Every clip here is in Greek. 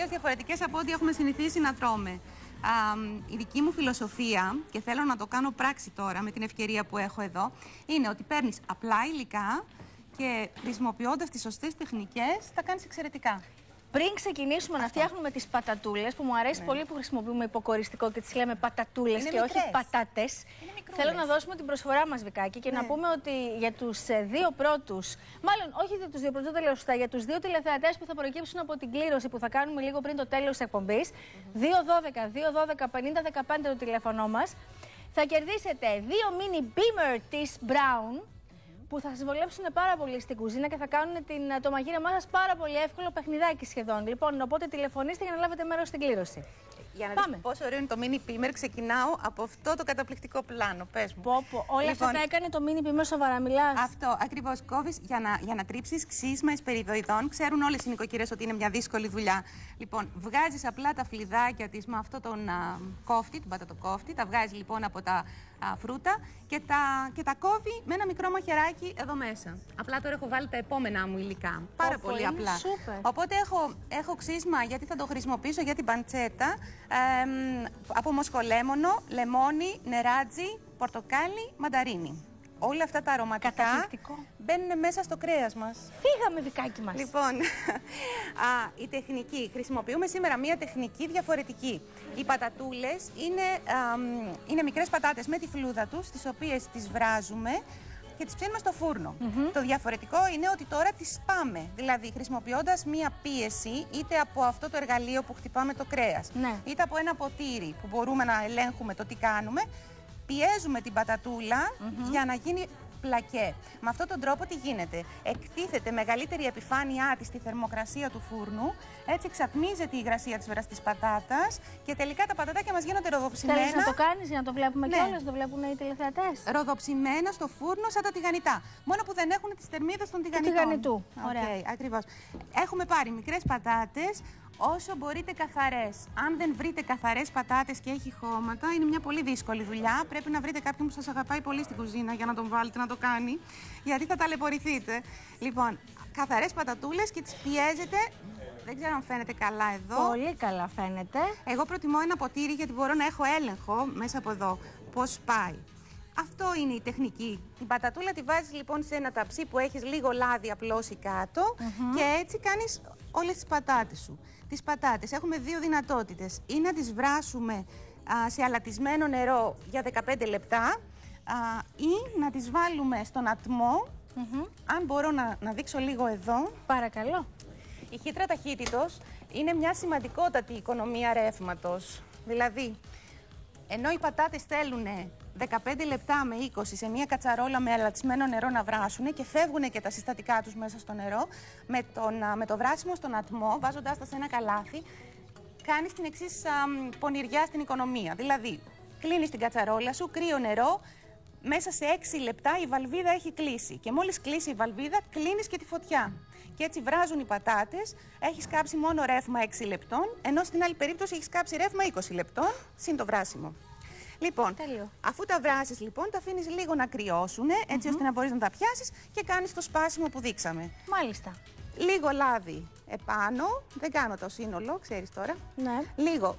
τελείως διαφορετικές από ό,τι έχουμε συνηθίσει να τρώμε. Η δική μου φιλοσοφία, και θέλω να το κάνω πράξη τώρα με την ευκαιρία που έχω εδώ, είναι ότι παίρνεις απλά υλικά και χρησιμοποιώντας τις σωστές τεχνικές τα κάνεις εξαιρετικά. Πριν ξεκινήσουμε να φτιάχνουμε τις πατατούλες, που μου αρέσει πολύ που χρησιμοποιούμε υποκοριστικό και τις λέμε πατατούλες και όχι πατάτες, θέλω να δώσουμε την προσφορά μας, Βικάκη, και να πούμε ότι για τους δύο πρώτους, μάλλον όχι για τους δύο πρώτους, δεν λέω σωστά, για τους δύο τηλεθεατές που θα προκύψουν από την κλήρωση που θα κάνουμε λίγο πριν το τέλος της εκπομπής, 212-212-5015 το τηλέφωνο μας, θα κερδίσετε 2 mini beamer της Brown, που θα σας βολέψουν πάρα πολύ στην κουζίνα και θα κάνουν το μαγείρεμά σας πάρα πολύ εύκολο, παιχνιδάκι σχεδόν. Λοιπόν, οπότε τηλεφωνήστε για να λάβετε μέρος στην κλήρωση. Για να δεις πόσο ωραίο είναι το mini beamer, ξεκινάω από αυτό το καταπληκτικό πλάνο. Πες μου. Όλα αυτά τα έκανε το mini beamer, σοβαρά μιλάς? Αυτό ακριβώς. Κόβεις για να τρίψεις ξύσμα εσπεριδοειδών. Ξέρουν όλες οι νοικοκυρές ότι είναι μια δύσκολη δουλειά. Λοιπόν, βγάζεις απλά τα φλιδάκια της με αυτό τον κόφτη, τον πατατοκόφτη. Τα βγάζεις λοιπόν από τα φρούτα και τα κόβει με ένα μικρό μαχαιράκι εδώ μέσα. Απλά τώρα έχω βάλει τα επόμενά μου υλικά. Πάρα πολύ απλά. Σούπερ. Οπότε έχω ξύσμα γιατί θα το χρησιμοποιήσω για την παντσέτα. Από μοσκολέμονο, λεμόνι, νεράτζι, πορτοκάλι, μανταρίνι. Όλα αυτά τα αρωματικά μπαίνουν μέσα στο κρέας μας. Φύγαμε, Βικάκη μας. Λοιπόν, η τεχνική. Χρησιμοποιούμε σήμερα μία τεχνική διαφορετική. Οι πατατούλες είναι μικρές πατάτες με τη φλούδα τους, τις οποίες τις βράζουμε και τις ψήνουμε στο φούρνο. Το διαφορετικό είναι ότι τώρα τις σπάμε. Δηλαδή, χρησιμοποιώντας μία πίεση, είτε από αυτό το εργαλείο που χτυπάμε το κρέας, είτε από ένα ποτήρι που μπορούμε να ελέγχουμε το τι κάνουμε, πιέζουμε την πατατούλα για να γίνει πλακέ. Με αυτόν τον τρόπο τι γίνεται? Εκτίθεται μεγαλύτερη επιφάνειά της στη θερμοκρασία του φούρνου, έτσι εξατμίζεται η υγρασία της βραστής πατάτας και τελικά τα πατατάκια μας γίνονται ροδοψημένα. Θέλεις να το κάνεις για να το βλέπουμε κιόλας, να το βλέπουν οι τηλεθεατές? Ροδοψημένα στο φούρνο σαν τα τηγανιτά. Μόνο που δεν έχουν τις θερμίδες των τηγανιτών. Τηγανιτού. Ωραία. Ακριβώς. Έχουμε πάρει μικρές πατάτες, όσο μπορείτε καθαρές. Αν δεν βρείτε καθαρές πατάτες και έχει χώματα, είναι μια πολύ δύσκολη δουλειά. Πρέπει να βρείτε κάποιον που σας αγαπάει πολύ στην κουζίνα για να τον βάλετε να το κάνει, γιατί θα ταλαιπωρηθείτε. Λοιπόν, καθαρές πατατούλες και τις πιέζετε. Δεν ξέρω αν φαίνεται καλά εδώ. Πολύ καλά φαίνεται. Εγώ προτιμώ ένα ποτήρι γιατί μπορώ να έχω έλεγχο μέσα από εδώ πώς πάει. Αυτό είναι η τεχνική. Την πατατούλα τη βάζεις λοιπόν σε ένα ταψί που έχεις λίγο λάδι απλώσει κάτω και έτσι κάνεις όλες τις πατάτες σου. Τις πατάτες έχουμε δύο δυνατότητες. Ή να τις βράσουμε σε αλατισμένο νερό για 15 λεπτά ή να τις βάλουμε στον ατμό. Αν μπορώ να δείξω λίγο εδώ. Παρακαλώ. Η χύτρα ταχύτητος είναι μια σημαντικότατη οικονομία ρεύματος. Δηλαδή, ενώ οι πατάτες θέλουν 15 λεπτά με 20 σε μια κατσαρόλα με αλατισμένο νερό να βράσουν και φεύγουν και τα συστατικά τους μέσα στο νερό, με το βράσιμο στον ατμό, βάζοντάς τα σε ένα καλάθι, κάνεις την εξής πονηριά στην οικονομία. Δηλαδή, κλείνεις την κατσαρόλα σου, κρύο νερό, μέσα σε 6 λεπτά η βαλβίδα έχει κλείσει. Και μόλις κλείσει η βαλβίδα, κλείνεις και τη φωτιά. Και έτσι βράζουν οι πατάτες, έχεις κάψει μόνο ρεύμα 6 λεπτών, ενώ στην άλλη περίπτωση έχεις κάψει ρεύμα 20 λεπτών, συν το βράσιμο. Λοιπόν, αφού τα βράσεις λοιπόν, τα αφήνεις λίγο να κρυώσουν, έτσι ώστε να μπορείς να τα πιάσεις και κάνεις το σπάσιμο που δείξαμε. Μάλιστα. Λίγο λάδι επάνω, δεν κάνω το σύνολο, ξέρεις τώρα. Ναι. Λίγο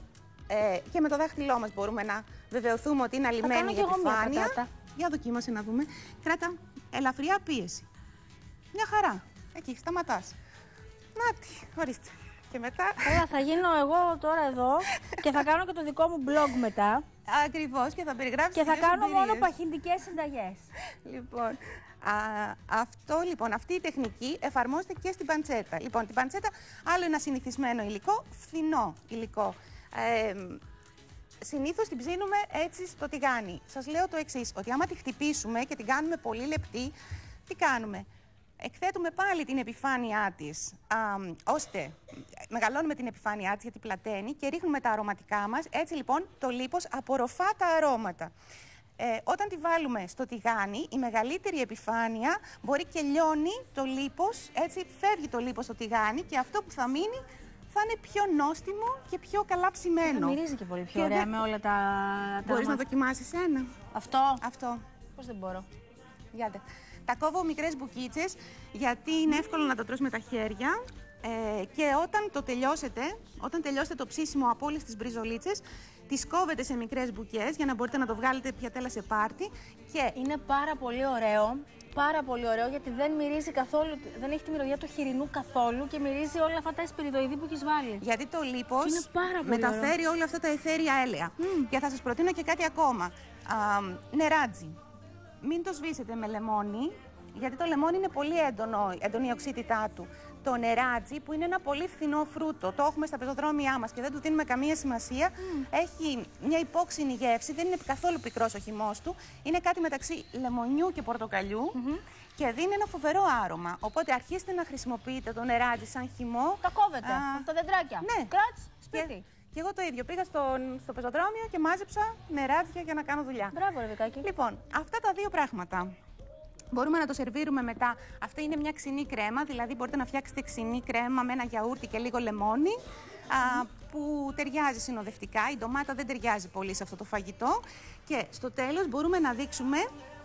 και με το δάχτυλό μας μπορούμε να βεβαιωθούμε ότι είναι αλλημένη η επιφάνεια. Για δοκίμασε να δούμε. Κράτα ελαφριά πίεση. Μια χαρά. Εκεί, σταματάς. Νάτι, ορίστε. Και μετά... θα γίνω εγώ τώρα εδώ και θα κάνω και το δικό μου blog μετά. Ακριβώς, και θα περιγράψεις και θα κάνω μόνο παχυντικές συνταγές. Λοιπόν, αυτή η τεχνική εφαρμόζεται και στην παντσέτα. Λοιπόν, την παντσέτα, άλλο ένα συνηθισμένο υλικό, φθηνό υλικό. Συνήθως την ψήνουμε έτσι στο τηγάνι. Σας λέω το εξής, ότι άμα τη χτυπήσουμε και την κάνουμε πολύ λεπτή, τι κάνουμε? Εκθέτουμε πάλι την επιφάνειά της, ώστε μεγαλώνουμε την επιφάνειά της γιατί πλαταίνει και ρίχνουμε τα αρωματικά μας. Έτσι λοιπόν το λίπος απορροφά τα αρώματα. Όταν τη βάλουμε στο τηγάνι, η μεγαλύτερη επιφάνεια μπορεί και λιώνει το λίπος, έτσι φεύγει το λίπος στο τηγάνι και αυτό που θα μείνει θα είναι πιο νόστιμο και πιο καλά ψημένο. Θα μυρίζει και πολύ πιο ωραία με όλα τα... Μπορείς να δοκιμάσεις ένα? Αυτό. Πώς δεν μπορώ. Γιάτε. Τα κόβω μικρές μπουκίτσες γιατί είναι εύκολο να το τρως με τα χέρια. Και όταν τελειώσετε το ψήσιμο από όλες τις μπριζολίτσες, τις κόβετε σε μικρές μπουκές για να μπορείτε να το βγάλετε πιατέλα σε πάρτι. Και είναι πάρα πολύ ωραίο. Πάρα πολύ ωραίο, γιατί δεν μυρίζει καθόλου, δεν έχει τη μυρωδιά του χοιρινού καθόλου και μυρίζει όλα αυτά τα εσπιριδοειδή που έχεις βάλει. Γιατί το λίπος μεταφέρει όλα αυτά τα αιθέρια έλαια. Και θα σας προτείνω και κάτι ακόμα. Νεράτζι. Μην το σβήσετε με λεμόνι, γιατί το λεμόνι είναι πολύ έντονη η οξύτητά του. Το νεράτζι, που είναι ένα πολύ φθηνό φρούτο, το έχουμε στα πεζοδρόμια μας και δεν του δίνουμε καμία σημασία, έχει μια υπόξινη γεύση, δεν είναι καθόλου πικρός ο χυμός του, είναι κάτι μεταξύ λεμονιού και πορτοκαλιού και δίνει ένα φοβερό άρωμα. Οπότε αρχίστε να χρησιμοποιείτε το νεράτζι σαν χυμό. Τα κόβετε από τα δεντράκια. Ναι. Κράτς, σπίτι. Και εγώ το ίδιο. Πήγα στο πεζοδρόμιο και μάζεψα νεράτζια για να κάνω δουλειά. Μπράβο, ρε Βικάκη. Λοιπόν, αυτά τα δύο πράγματα. Μπορούμε να το σερβίρουμε μετά. Αυτή είναι μια ξινή κρέμα, δηλαδή μπορείτε να φτιάξετε ξινή κρέμα με ένα γιαούρτι και λίγο λεμόνι, που ταιριάζει συνοδευτικά. Η ντομάτα δεν ταιριάζει πολύ σε αυτό το φαγητό. Και στο τέλος μπορούμε να δείξουμε.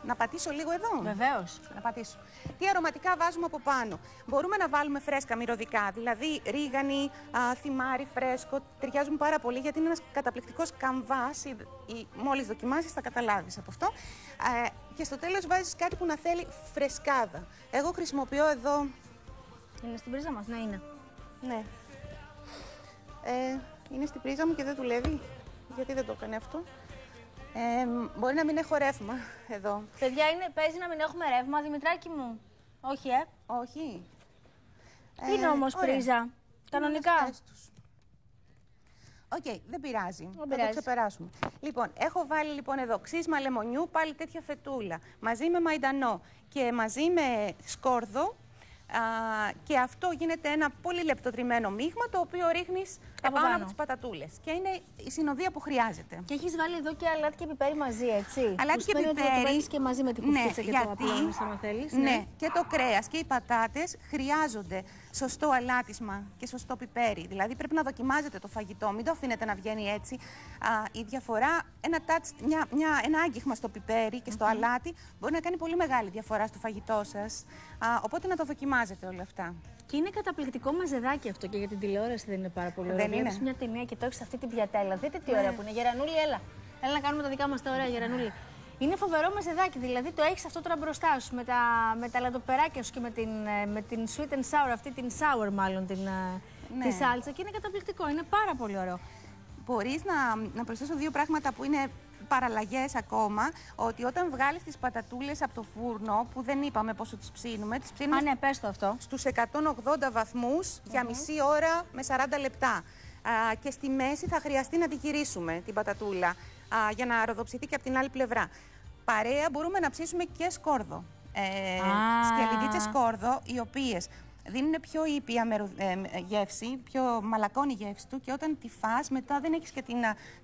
Να πατήσω λίγο εδώ. Βεβαίως. Να πατήσω. Τι αρωματικά βάζουμε από πάνω. Μπορούμε να βάλουμε φρέσκα μυρωδικά, δηλαδή ρίγανη, θυμάρι φρέσκο. Ταιριάζουν πάρα πολύ γιατί είναι ένας καταπληκτικός καμβάς. Μόλις δοκιμάσεις θα καταλάβεις από αυτό. Και στο τέλος βάζεις κάτι που να θέλει φρεσκάδα. Εγώ χρησιμοποιώ εδώ. Είναι στην πρίζα μας, ναι, είναι. Ναι. Είναι στην πρίζα μου και δεν δουλεύει. Γιατί δεν το έκανε αυτό. Μπορεί να μην έχω ρεύμα εδώ. Παιδιά, παίζει να μην έχουμε ρεύμα, Δημητράκη μου. Όχι, Όχι. Είναι όμως πρίζα. Κανονικά. Οκ, δεν πειράζει. Θα το ξεπεράσουμε. Λοιπόν, έχω βάλει λοιπόν εδώ ξύσμα λεμονιού, πάλι τέτοια φετούλα, μαζί με μαϊντανό και μαζί με σκόρδο. Και αυτό γίνεται ένα πολύ λεπτοτριμμένο μείγμα, το οποίο ρίχνεις επάνω από τις πατατούλες. Και είναι η συνοδεία που χρειάζεται. Και έχεις βάλει εδώ και αλάτι και πιπέρι μαζί, έτσι. Αλάτι και πιπέρι. Και μαζί με την κουφίτσα και το απλώνεις, άμα θέλεις. Ναι, και το κρέας και οι πατάτες χρειάζονται σωστό αλάτισμα και σωστό πιπέρι. Δηλαδή πρέπει να δοκιμάζετε το φαγητό, μην το αφήνετε να βγαίνει έτσι. Η διαφορά, ένα άγγιγμα στο πιπέρι και στο αλάτι μπορεί να κάνει πολύ μεγάλη διαφορά στο φαγητό σας. Οπότε να το δοκιμάζετε όλα αυτά. Και είναι καταπληκτικό μαζεδάκι αυτό και για την τηλεόραση δεν είναι πάρα πολύ ωραίο. Βλέπεις μια ταινία και το έχεις αυτή την πιατέλα. Δείτε τι ωραία που είναι. Γερανούλη, έλα. Έλα να κάνουμε τα δικά μας τα ωραία, Γερανούλη. Είναι φοβερό μαζεδάκι. Δηλαδή το έχεις αυτό τώρα μπροστά σου με τα λαδοπεράκια σου και με την sweet and sour, αυτή την sour μάλλον τη σάλτσα. Και είναι καταπληκτικό. Είναι πάρα πολύ ωραίο. Μπορείς να προσθέσω δύο πράγματα που είναι παραλλαγές ακόμα, ότι όταν βγάλεις τις πατατούλες από το φούρνο, που δεν είπαμε πόσο τις ψήνουμε, τις ψήνουμε ναι, πες το αυτό. Στους 180 βαθμούς για μισή ώρα με 40 λεπτά. Και στη μέση θα χρειαστεί να τη γυρίσουμε την πατατούλα για να ροδοψηθεί και από την άλλη πλευρά. Παρέα μπορούμε να ψήσουμε και σκόρδο. Σκελιδίτσες σκόρδο, οι οποίες δίνουν πιο ήπια γεύση, πιο μαλακώνει η γεύση του και όταν τη φας μετά δεν έχεις και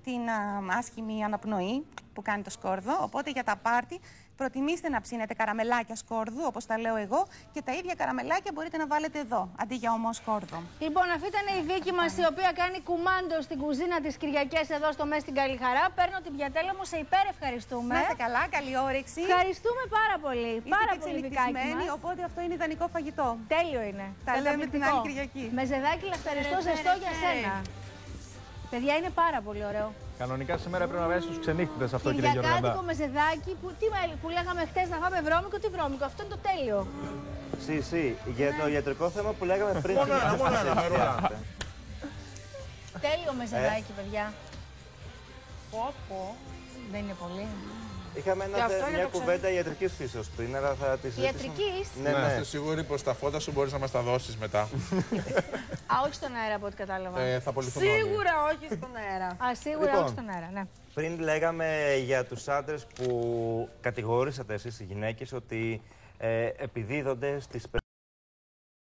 την άσχημη αναπνοή που κάνει το σκόρδο. Οπότε για τα πάρτι προτιμήστε να ψήνετε καραμελάκια σκόρδου, όπως τα λέω εγώ, και τα ίδια καραμελάκια μπορείτε να βάλετε εδώ, αντί για ομό σκόρδο. Λοιπόν, αυτή ήταν η Βίκη μας, η οποία κάνει κουμάντο στην κουζίνα τις Κυριακές εδώ στο Μες στην Καλή Χαρά. Παίρνω την πιατέλα μου, σε υπερευχαριστούμε. Να είστε καλά, καλή όρεξη. Ευχαριστούμε πάρα πολύ. Είστε πάρα πολύ, Βικάκη μας. Οπότε αυτό είναι ιδανικό φαγητό. Τέλειο είναι. Τα λέμε την άλλη Κυριακή. Με ζεδάκι λαχταριστό ζεστό για σένα. Παιδιά, είναι πάρα πολύ ωραίο. Κανονικά σήμερα πρέπει να βγάλει τους ξενύχτητες αυτό, κύριε Γιώργο. Κυριακάτικο με ζεδάκι που λέγαμε χτες να φάμε βρώμικο, τι βρώμικο. Αυτό είναι το τέλειο. Για το ιατρικό θέμα που λέγαμε πριν. Τέλειο με ζεδάκι, παιδιά. Δεν είναι πολύ. Είχαμε μια κουβέντα ιατρικής φύσεως πριν, αλλά θα τη συζητήσουμε. Ιατρικής? Ναι, είστε σίγουροι πως τα φώτα σου μπορείς να μας τα δώσεις μετά? Όχι στον αέρα από ό,τι κατάλαβα. Θα απολυθούν όλοι. Σίγουρα όχι στον αέρα. Σίγουρα όχι στον αέρα, ναι. Πριν λέγαμε για τους άντρες που κατηγορήσατε εσείς οι γυναίκες ότι επιδίδονται στις